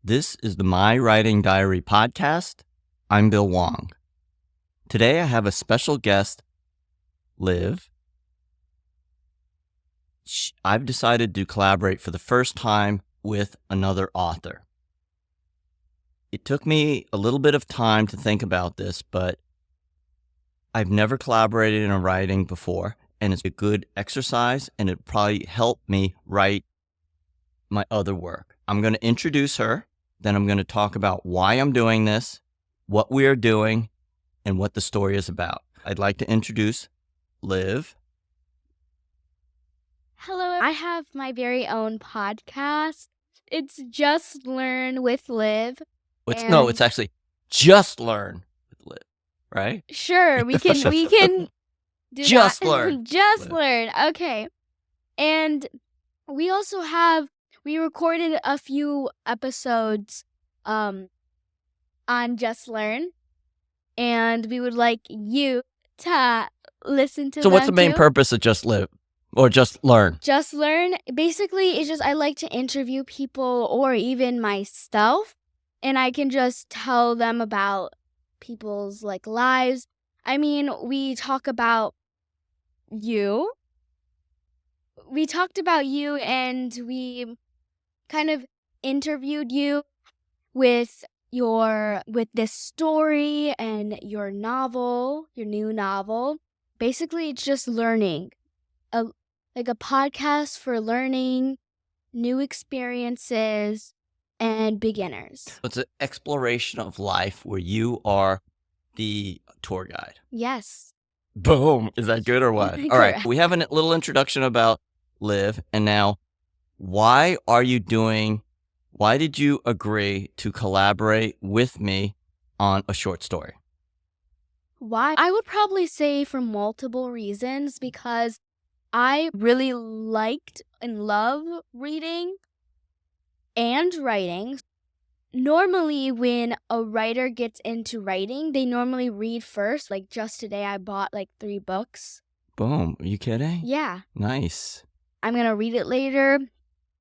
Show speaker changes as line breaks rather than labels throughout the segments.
This is the My Writing Diary podcast. I'm Bill Wong. Today I have a special guest, Liv. I've decided to collaborate for the first time with another author. It took me a little bit of time to think about this, but I've never collaborated in a writing before, and it's a good exercise, and it probably help me write my other work. I'm going to introduce her, then I'm going to talk about why I'm doing this, what we are doing, and what the story is about. I'd like to introduce Liv.
Hello, I have my very own podcast. It's Just Learn with Liv.
It's actually Just Learn with Liv, right?
Sure, we can do
Just
that.
Learn.
Just
Liv.
Learn. Okay. And we also we recorded a few episodes on Just Learn, and we would like you to listen to
So what's the
them
main
too.
purpose of Just Live or Just Learn?
Just Learn, basically, it's just I like to interview people or even myself, and I can just tell them about people's lives. I mean, we talk about you. We talked about you, and we kind of interviewed you with this story and your new novel. Basically, it's just learning. Like a podcast for learning, new experiences, and beginners.
It's an exploration of life where you are the tour guide.
Yes.
Boom. Is that good or what? All right.
Correct.
We have a little introduction about Liv. And now, why did you agree to collaborate with me on a short story?
Why? I would probably say for multiple reasons, because I really liked and love reading and writing. Normally, when a writer gets into writing, they normally read first. Like just today, I bought 3 books.
Boom. Are you kidding?
Yeah.
Nice.
I'm going to read it later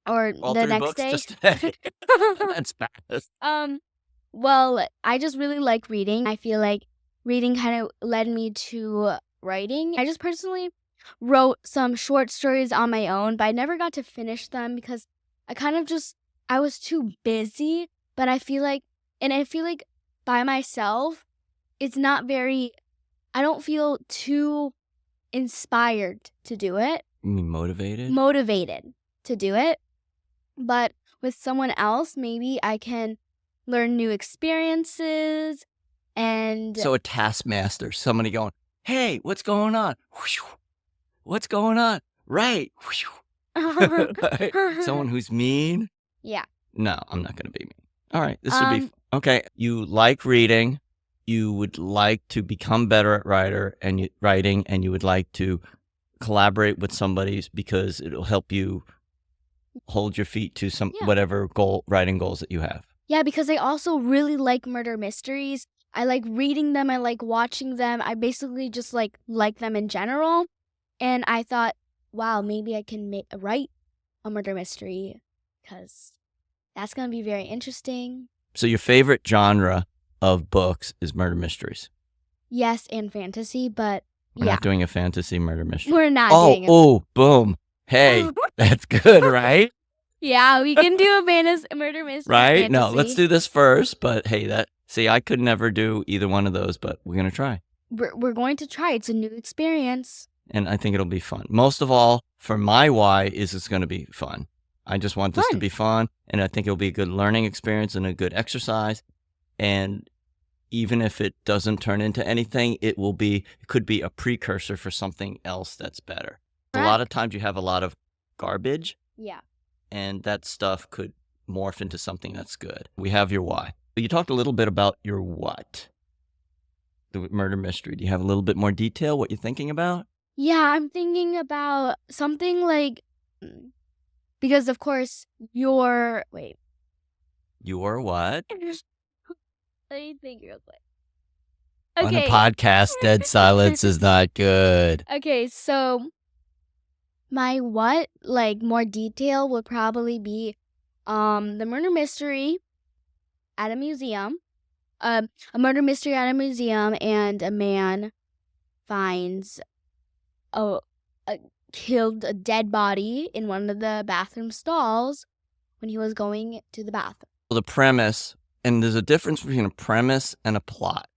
or
All
the
3
next
books
day.
just today. That's fast.
Well, I just really like reading. I feel like reading kind of led me to writing. I just personally wrote some short stories on my own, but I never got to finish them because I was too busy. But I feel like by myself, it's not I don't feel too inspired to do it.
You mean motivated?
Motivated to do it. But with someone else, maybe I can learn new experiences and...
So a taskmaster, somebody going, hey, what's going on? What's going on? Right. Someone who's mean?
Yeah.
No, I'm not going to be mean. All right, this would be okay. You like reading. You would like to become better at writing, and you would like to collaborate with somebody because it'll help you hold your feet to whatever writing goals that you have.
Yeah, because I also really like murder mysteries. I like reading them. I like watching them. I basically just like them in general. And I thought, wow, maybe I can write a murder mystery because that's going to be very interesting.
So your favorite genre of books is murder mysteries?
Yes, and fantasy, but
We're not doing a fantasy murder mystery.
We're not doing it.
Boom. Hey, that's good, right?
Yeah, we can do a murder mystery.
Right?
Fantasy.
No, let's do this first. But hey, I could never do either one of those, but we're going to try.
We're going to try. It's a new experience.
And I think it'll be fun. Most of all, for my why is it's going to be fun. I just want this to be fun, and I think it'll be a good learning experience and a good exercise. And even if it doesn't turn into anything, it could be a precursor for something else that's better. A lot of times you have a lot of garbage.
Yeah.
And that stuff could morph into something that's good. We have your why. You talked a little bit about your what? The murder mystery. Do you have a little bit more detail, what you're thinking about?
Yeah, I'm thinking about something like... Because, of course, Your what? Let me think real quick.
Okay. On a podcast, dead silence is not good.
Okay, so my what, more detail would probably be the murder mystery at a museum, a murder mystery at a museum, and a man finds a, a dead body in one of the bathroom stalls when he was going to the bathroom.
The premise, and there's a difference between a premise and a plot.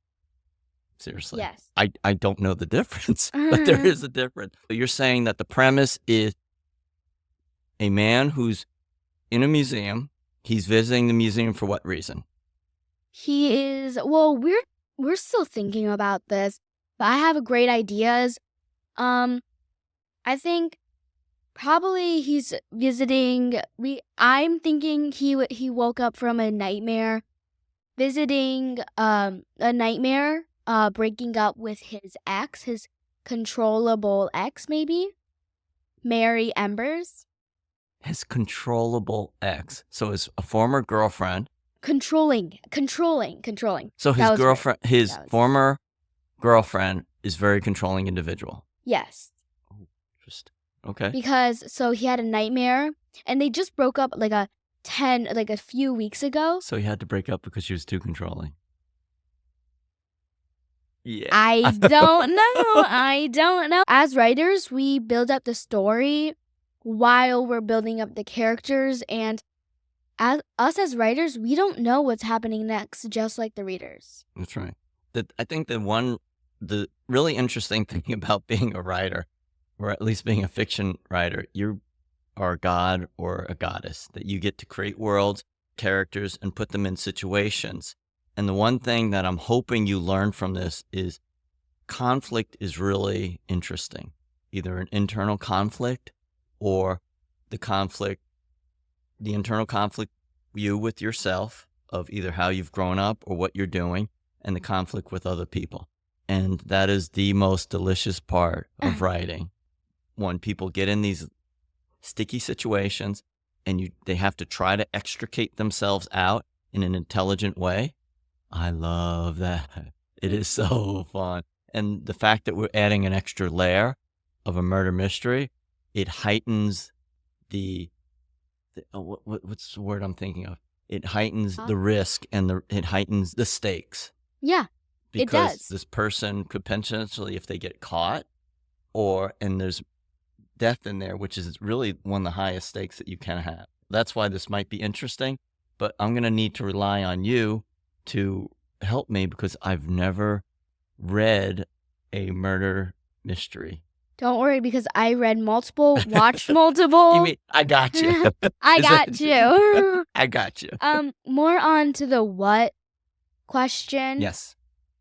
Seriously.
Yes.
I don't know the difference, but there is a difference. So you're saying that the premise is a man who's in a museum. He's visiting the museum for what reason?
He is, well, we're still thinking about this, but I have great ideas. I think probably he's visiting. I'm thinking he woke up from a nightmare, visiting a nightmare, breaking up with his ex, his controllable ex, maybe Mary Embers.
His controllable ex. So his a former girlfriend.
Controlling.
So his
That was
girlfriend,
right.
his
That was-
former girlfriend, is very controlling individual.
Yes.
Just okay.
Because so he had a nightmare, and they just broke up like a few weeks ago.
So he had to break up because she was too controlling. Yeah.
I don't know. As writers, we build up the story while we're building up the characters, and as writers, we don't know what's happening next, just like the readers.
That's right. I think the really interesting thing about being a writer, or at least being a fiction writer, you are a god or a goddess, that you get to create worlds, characters, and put them in situations. And the one thing that I'm hoping you learn from this is conflict is really interesting. Either an internal conflict or the internal conflict you with yourself of either how you've grown up or what you're doing, and the conflict with other people. And that is the most delicious part of writing. When people get in these sticky situations and they have to try to extricate themselves out in an intelligent way. I love that. It is so fun. And the fact that we're adding an extra layer of a murder mystery, it heightens what's the word I'm thinking of? It heightens the risk and it heightens the stakes.
Yeah, it does.
Because this person could potentially, if they get caught, and there's death in there, which is really one of the highest stakes that you can have. That's why this might be interesting, but I'm going to need to rely on you to help me because I've never read a murder mystery.
Don't worry, because I read multiple, watched multiple.
You mean, I got you.
I got you.
I got you.
More on to the what question.
Yes.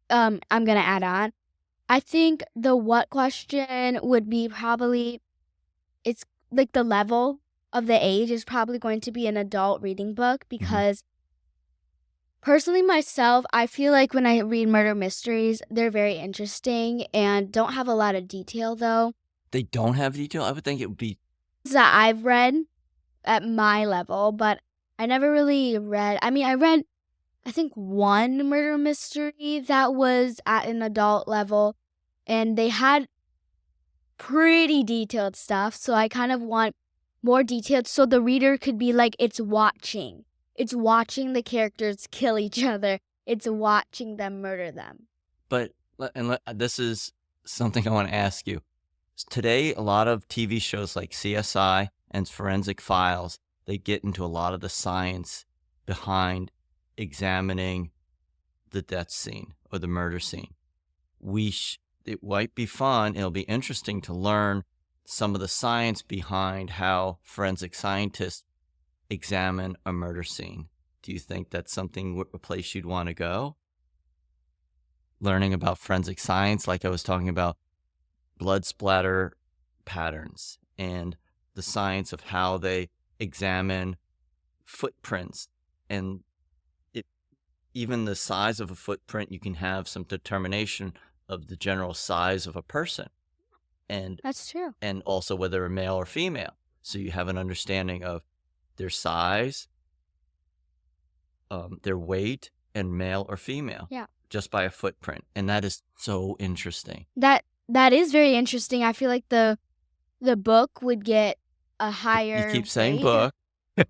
I'm gonna add on. I think the what question would be probably, it's like the level of the age is probably going to be an adult reading book, because personally myself, I feel like when I read murder mysteries, they're very interesting and don't have a lot of detail though.
They don't have detail? I would think it would be
that I've read at my level, but I never really read. I mean, I read, I think, one murder mystery that was at an adult level, and they had pretty detailed stuff. So I kind of want more detailed so the reader could be like, it's watching the characters kill each other. It's watching them murder them.
But, this is something I want to ask you. Today, a lot of TV shows like CSI and Forensic Files, they get into a lot of the science behind examining the death scene or the murder scene. It might be fun, it'll be interesting to learn some of the science behind how forensic scientists examine a murder scene. Do you think that's something, a place you'd want to go? Learning about forensic science, like I was talking about blood splatter patterns and the science of how they examine footprints, and even the size of a footprint, you can have some determination of the general size of a person. And
that's true.
And also whether they're male or female. So you have an understanding of their size, their weight, and male or female.
Yeah.
Just by a footprint. And that is so interesting.
That is very interesting. I feel like the book would get a higher
You keep saying
grade.
book.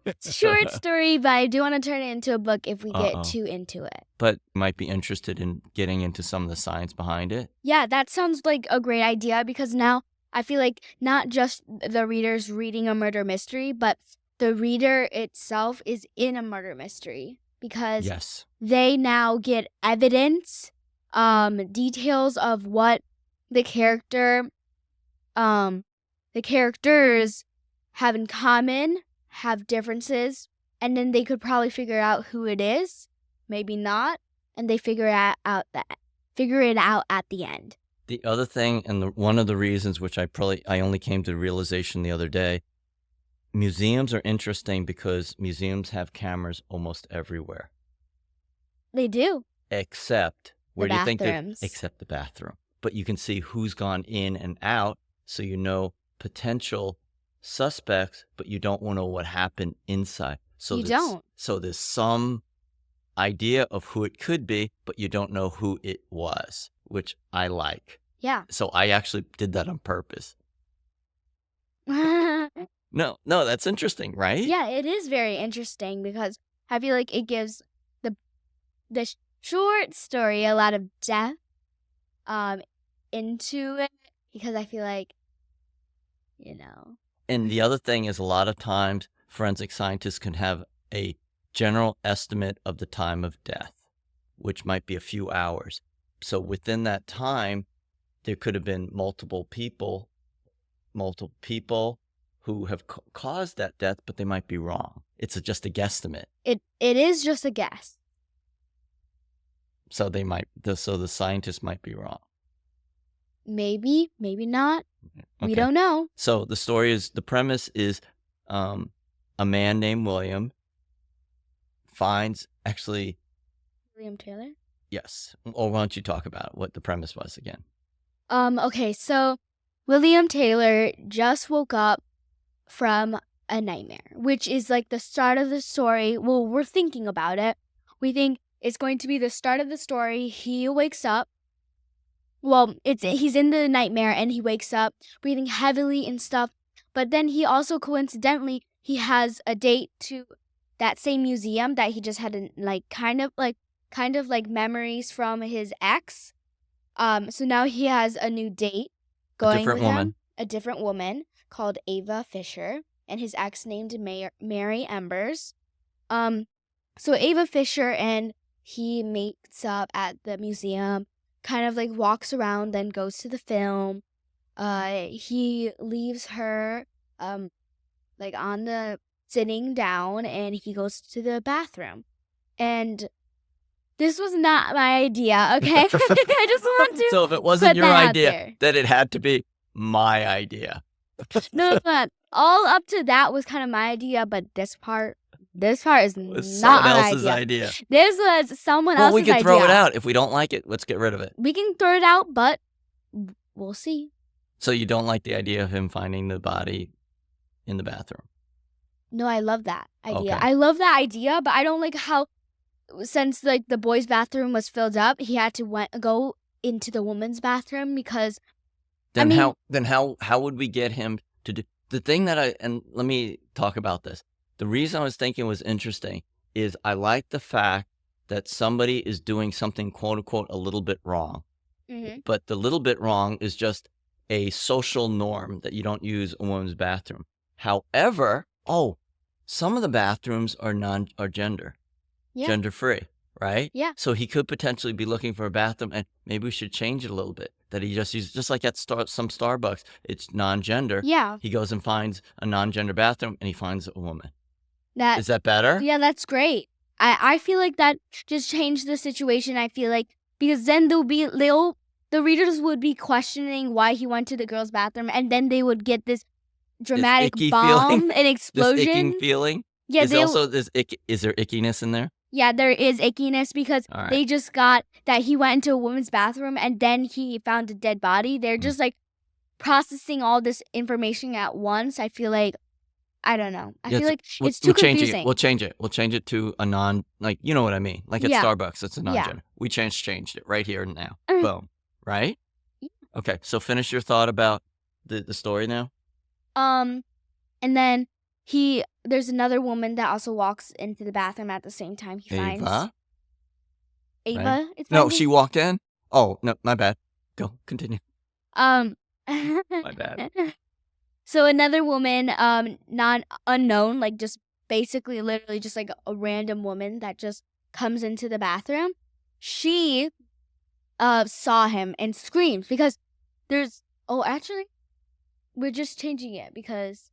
It's a short story, but I do want to turn it into a book if we get
Uh-oh.
too into it.
But might be interested in getting into some of the science behind it.
Yeah, that sounds like a great idea because now I feel like not just the reader's reading a murder mystery, but the reader itself is in a murder mystery because
Yes.
they now get evidence, details of what the characters have in common, have differences, and then they could probably figure out who it is, maybe not, and they figure it out at the end.
The other thing, and one of the reasons which I only came to the realization the other day, museums are interesting because museums have cameras almost everywhere.
They do.
Except, where do you think
bathrooms.
except the bathroom. But you can see who's gone in and out, so you know potential suspects, but you don't know what happened inside. So
You don't.
So there's some idea of who it could be, but you don't know who it was, which I like.
Yeah.
So I actually did that on purpose.
Yeah,
No, that's interesting, right?
it is very interesting because I feel like it gives the short story a lot of depth into it because I feel like,
And the other thing is a lot of times forensic scientists can have a general estimate of the time of death, which might be a few hours. So within that time, there could have been multiple people who have caused that death, but they might be wrong. It's just a guesstimate.
it is just a guess.
So the scientists might be wrong.
Maybe not.
Okay.
We don't know.
So the premise is a man named William finds
William Taylor?
Yes. Or why don't you talk about what the premise was again?
Okay, so William Taylor just woke up from a nightmare, which is like the start of the story. Well, we're thinking about it. We think it's going to be the start of the story. He wakes up. Well, he's in the nightmare and he wakes up breathing heavily and stuff. But then he also coincidentally he has a date to that same museum that he just had kind of like memories from his ex. So now he has a new date going with him, a different woman called Ava Fisher, and his ex named Mary Embers. So Ava Fisher and he meets up at the museum, kind of like walks around, then goes to the film. He leaves her like on the sitting down, and he goes to the bathroom. And this was not my idea, okay? I just want to.
So if it wasn't your idea, then it had to be my idea.
No, but all up to that was kind of my idea, but this part is not
someone else's idea.
This was someone else's idea.
Well, we can throw it out. If we don't like it, let's get rid of it.
We can throw it out, but we'll see.
So you don't like the idea of him finding the body in the bathroom?
No, I love that idea.
Okay.
I love that idea, but I don't like how, since like the boys' bathroom was filled up, he had to go into the woman's bathroom because.
Then how would we get him to do the thing and let me talk about this. The reason I was thinking was interesting is I like the fact that somebody is doing something quote unquote a little bit wrong.
Mm-hmm.
But the little bit wrong is just a social norm that you don't use a woman's bathroom. However, some of the bathrooms are gender.
Yeah.
Gender free, right?
Yeah.
So he could potentially be looking for a bathroom, and maybe we should change it a little bit. That he just uses, just like at some Starbucks, it's non-gender.
Yeah.
He goes and finds a non-gender bathroom, and he finds a woman.
Is
that better?
Yeah, that's great. I feel like that just changed the situation. I feel like because then the readers would be questioning why he went to the girls' bathroom, and then they would get this dramatic bomb and explosion.
This icking feeling.
Yeah,
is there ickiness in there?
Yeah, there is ickiness because they just got that he went into a woman's bathroom and then he found a dead body. They're just like processing all this information at once. I feel like, I don't know. I feel like it's too confusing.
We'll change it. We'll change it to a non, like, you know what I mean? Like at Starbucks, it's a non-gender. We changed it right here and now. Boom. Right?
Yeah.
Okay, so finish your thought about the story now.
And then there's another woman that also walks into the bathroom at the same time. He finds
Ava, right?
Ava. It's
No,
finding.
she walked in. Oh, no, my bad. Go, continue.
Um.
My bad.
So another woman, not unknown, like just basically literally just like a random woman that just comes into the bathroom. She saw him and screams because actually we're just changing it because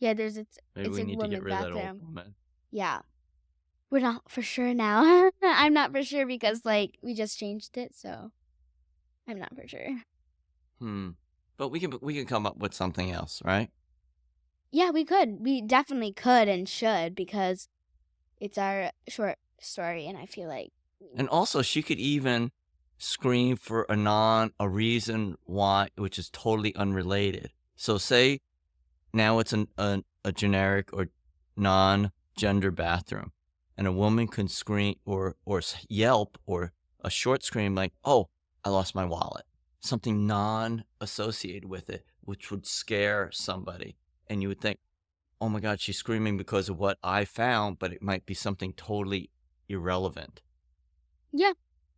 there's
Maybe
it's
we
a
need to get
women's
rid of that old
bathroom.
woman.
Yeah. We're not for sure now. I'm not for sure because like we just changed it, so I'm not for sure.
But we can come up with something else, right?
Yeah, we could. We definitely could and should because it's our short story, and I feel like.
And also, she could even scream for a reason why, which is totally unrelated. So say now it's a generic or non-gender bathroom, and a woman can scream or yelp or a short scream like, "Oh, I lost my wallet." Something non-associated with it, which would scare somebody. And you would think, oh my God, she's screaming because of what I found, but it might be something totally irrelevant.
Yeah.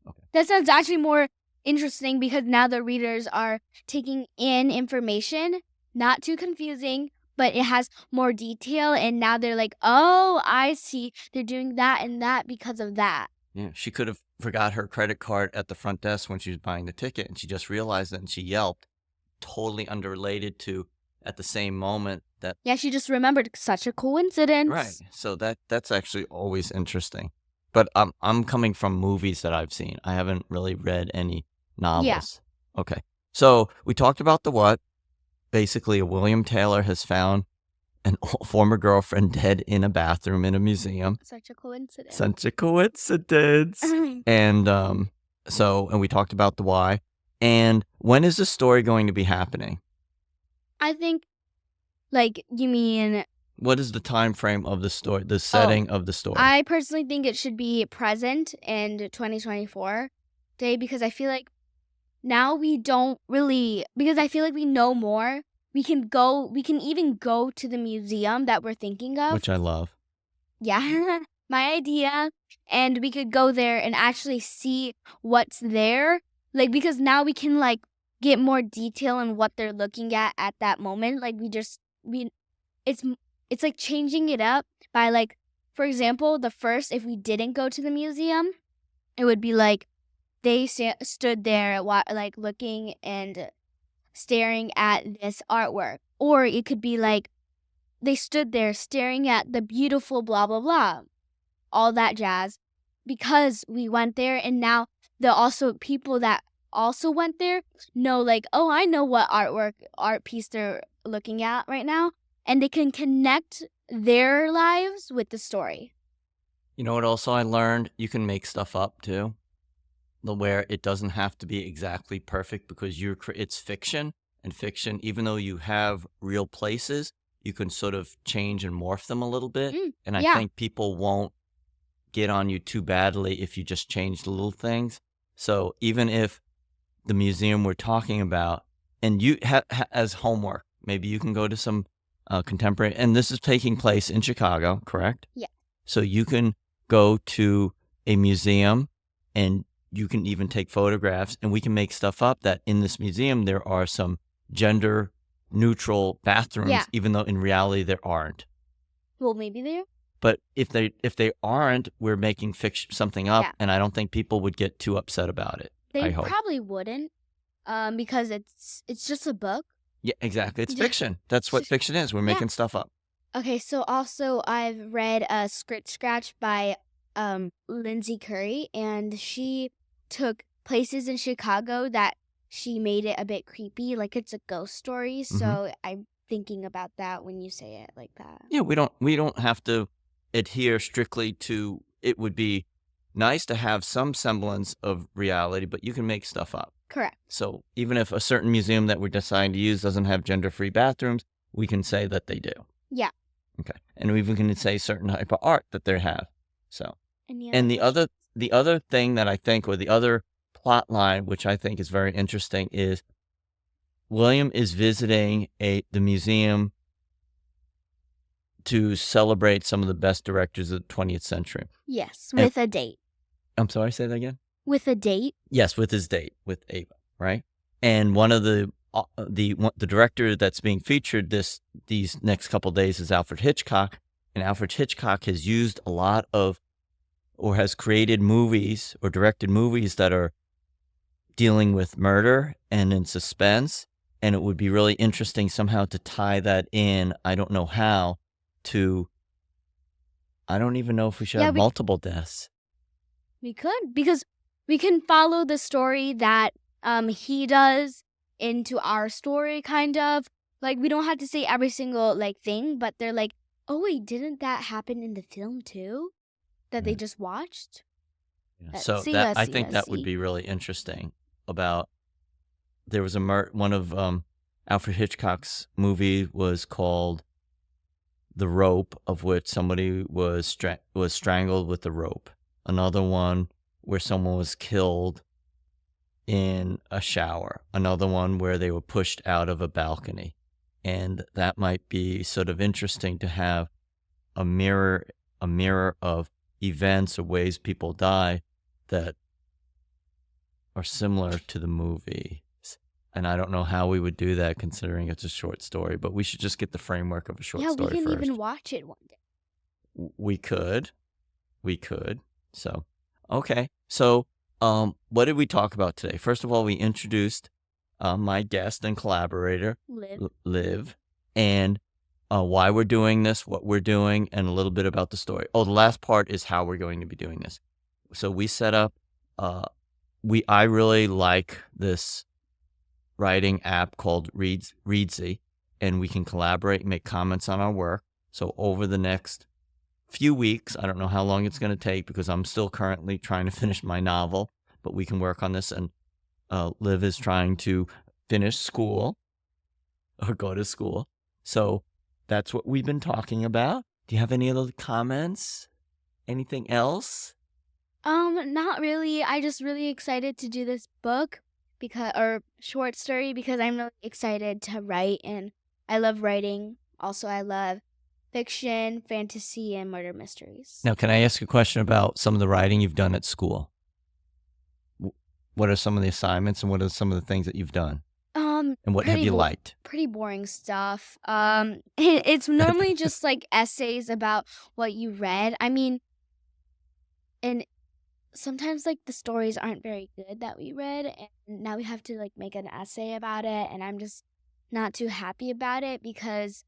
Okay.
That sounds actually more interesting because now the readers are taking in information, not too confusing, but it has more detail. And now they're like, oh, I see. They're doing that and that because of that.
Yeah, she could have forgot her credit card at the front desk when she was buying the ticket, and she just realized it, and she yelped, totally unrelated to at the same moment that.
Yeah, she just remembered such a coincidence.
Right. So that's actually always interesting. But I'm coming from movies that I've seen. I haven't really read any novels.
Yeah.
Okay. So we talked about the what. Basically, William Taylor has found an former girlfriend dead in a bathroom in a museum.
Such a coincidence.
And and we talked about the why. And when is the story going to be happening?
I think, like, you mean.
What is the time frame of the story, the setting of the story?
I personally think it should be present in 2024 day because I feel like now we don't really, because I feel like we know more. We can even go to the museum that we're thinking of.
Which I love.
Yeah, my idea. And we could go there and actually see what's there. Like, because now we can, like, get more detail in what they're looking at that moment. Like, it's like changing it up by, like, for example, if we didn't go to the museum, it would be like they stood there like looking and staring at this artwork. Or it could be like they stood there staring at the beautiful blah, blah, blah, all that jazz, because we went there. And now people that also went there know, like, oh, I know what art piece they're looking at right now. And they can connect their lives with the story.
You know what also I learned? You can make stuff up too, where it doesn't have to be exactly perfect because it's fiction. And fiction, even though you have real places, you can sort of change and morph them a little bit. And I think people won't get on you too badly if you just change the little things. So even if the museum we're talking about, and you as homework, maybe you can go to some contemporary, and this is taking place in Chicago, correct?
Yeah.
So you can go to a museum and you can even take photographs, and we can make stuff up that in this museum there are some gender neutral bathrooms, even though in reality there aren't.
Well, maybe there.
But if they aren't, we're making something up, and I don't think people would get too upset about it.
They probably wouldn't, because it's just a book.
Yeah, exactly. It's fiction. That's what fiction is. We're making stuff up.
Okay, so also I've read a Script Scratch by Lindsay Curry, and she took places in Chicago that she made it a bit creepy, like it's a ghost story. So I'm thinking about that when you say it like that.
Yeah, we don't have to adhere strictly to. It would be nice to have some semblance of reality, but you can make stuff up.
Correct.
So even if a certain museum that we're deciding to use doesn't have gender-free bathrooms, we can say that they do.
Yeah.
Okay. And we even can say certain type of art that they have. So. And the other thing that I think, or the other plot line, which I think is very interesting, is William is visiting the museum to celebrate some of the best directors of the 20th century.
Yes,
And-
with a date.
I'm sorry, say that again?
With a date?
Yes, with his date, with Ava, right? And one of the director that's being featured these next couple days is Alfred Hitchcock. And Alfred Hitchcock has used a lot of, or has created movies or directed movies that are dealing with murder and in suspense. And it would be really interesting somehow to tie that in, I don't know how, to, I don't even know if we should
Yeah,
have multiple deaths.
We could, because we can follow the story that he does into our story, kind of. Like, we don't have to say every single, like, thing, but they're like, oh, wait, didn't that happen in the film, too? That they
Yeah.
just watched?
Yeah. So I think that would be really interesting. About there was one of Alfred Hitchcock's movie was called The Rope, of which somebody was strangled with the rope. Another one where someone was killed in a shower. Another one where they were pushed out of a balcony. And that might be sort of interesting to have a mirror of events or ways people die that are similar to the movie. And I don't know how we would do that considering it's a short story, but we should just get the framework of a short story first.
Yeah, we can even watch it one day.
We could. So, okay. So, what did we talk about today? First of all, we introduced my guest and collaborator, Liv, and why we're doing this, what we're doing, and a little bit about the story. Oh, the last part is how we're going to be doing this. So we set up, I really like this writing app called Readsy, and we can collaborate and make comments on our work. So over the next few weeks, I don't know how long it's going to take because I'm still currently trying to finish my novel, but we can work on this. And Liv is trying to finish school or go to school. So that's what we've been talking about. Do you have any other comments? Anything else?
Not really. I just really excited to do this book or short story because I'm really excited to write, and I love writing. Also, I love fiction, fantasy, and murder mysteries.
Now, can I ask a question about some of the writing you've done at school? What are some of the assignments and what are some of the things that you've done? And what have you liked?
Pretty boring stuff. It's normally just like essays about what you read. I mean, and sometimes like the stories aren't very good that we read, and now we have to like make an essay about it, and I'm just not too happy about it because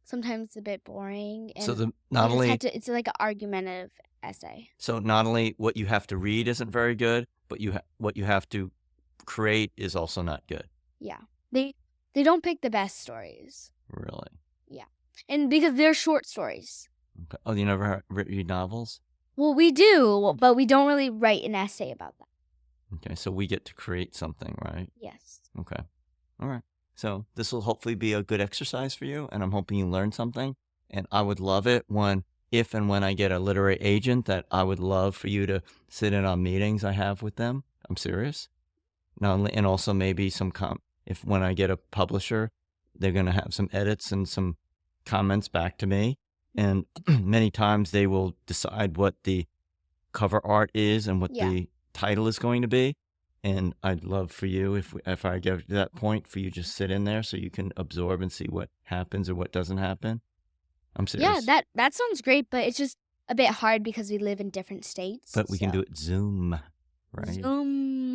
sometimes it's a bit boring. And
So
it's like an argumentative essay.
So not only what you have to read isn't very good, but what you have to create is also not good.
Yeah. They don't pick the best stories.
Really?
Yeah. And because they're short stories.
Okay. Oh, you never read novels?
Well, we do, but we don't really write an essay about that.
Okay, so we get to create something, right?
Yes.
Okay. All right. So this will hopefully be a good exercise for you, and I'm hoping you learn something. And I would love it if and when I get a literary agent, that I would love for you to sit in on meetings I have with them. I'm serious. And also maybe if when I get a publisher, they're going to have some edits and some comments back to me. And many times they will decide what the cover art is and what the title is going to be. And I'd love for you, if I get to that point, for you just sit in there so you can absorb and see what happens or what doesn't happen. I'm serious.
Yeah, that sounds great, but it's just a bit hard because we live in different states.
But we can do it Zoom, right?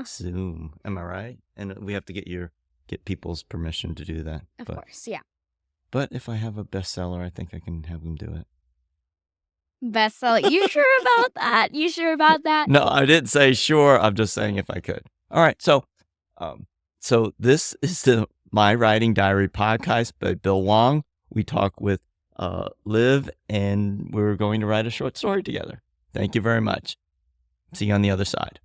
Zoom.
Am I right? And we have to get people's permission to do that.
Of course, yeah.
But if I have a bestseller, I think I can have them do it.
Bestseller. You sure about that? You sure about that?
No, I didn't say sure. I'm just saying if I could. All right. So this is the My Writing Diary podcast by Bill Wong. We talk with Liv, and we're going to write a short story together. Thank you very much. See you on the other side.